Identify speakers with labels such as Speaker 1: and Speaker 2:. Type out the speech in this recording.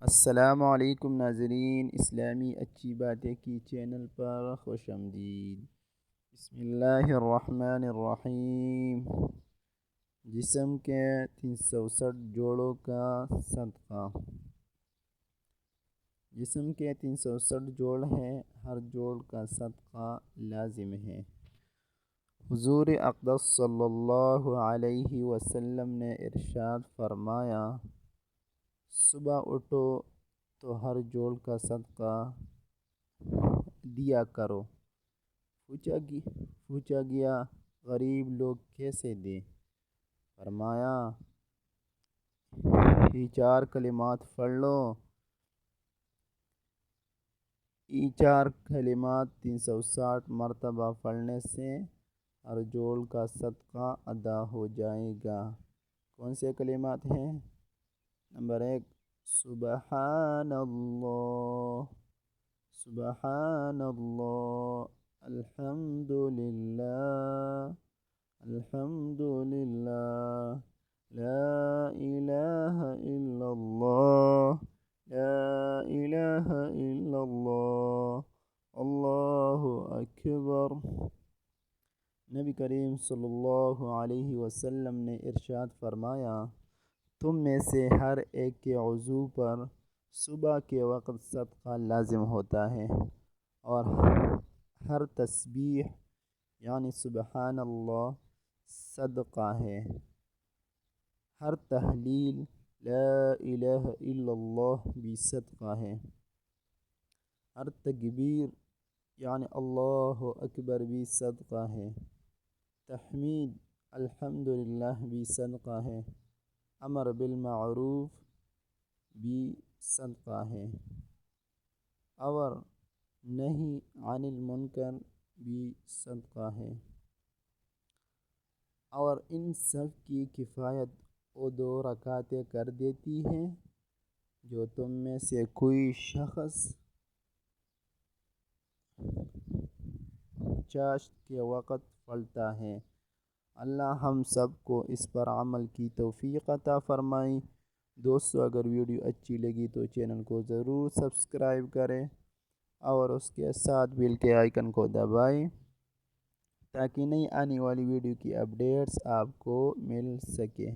Speaker 1: السلام علیکم ناظرین، اسلامی اچھی باتیں کی چینل پر خوش آمدید۔ بسم اللہ الرحمن الرحیم۔ جسم کے 360 جوڑوں کا صدقہ۔ جسم کے 360 جوڑ ہیں، ہر جوڑ کا صدقہ لازم ہے۔ حضور اقدس صلی اللہ علیہ وسلم نے ارشاد فرمایا، صبح اٹھو تو ہر جوڑ کا صدقہ دیا کرو۔ پوچھا گیا، غریب لوگ کیسے دیں؟ فرمایا، یہ 4 کلمات پڑھ لو۔ یہ 4 کلمات 360 مرتبہ پڑھنے سے ہر جوڑ کا صدقہ ادا ہو جائے گا۔ کون سے کلمات ہیں؟ نمبر 1، سبحان اللہ، سبحان اللہ، الحمد للہ، الحمد للہ، لا الہ الا اللہ، لا الہ الا اللہ، اللہ اکبر۔ نبی کریم صلی اللہ علیہ وسلم نے ارشاد فرمایا، تم میں سے ہر ایک کے وضو پر صبح کے وقت صدقہ لازم ہوتا ہے، اور ہر تسبیح یعنی سبحان اللہ صدقہ ہے، ہر تحلیل لا الہ الا اللہ بھی صدقہ ہے، ہر تکبیر یعنی اللہ اکبر بھی صدقہ ہے، تحمید الحمدللہ بھی صدقہ ہے، امر بالمعروف بھی صدقہ ہے، اور نہی عن المنکر بھی صدقہ ہے، اور ان سب کی کفایت وہ 2 رکعتیں کر دیتی ہیں جو تم میں سے کوئی شخص چاشت کے وقت پڑھتا ہے۔ اللہ ہم سب کو اس پر عمل کی توفیق عطا فرمائے۔ دوستو، اگر ویڈیو اچھی لگی تو چینل کو ضرور سبسکرائب کریں اور اس کے ساتھ بیل کے آئیکن کو دبائیں تاکہ نئی آنے والی ویڈیو کی اپڈیٹس آپ کو مل سکے۔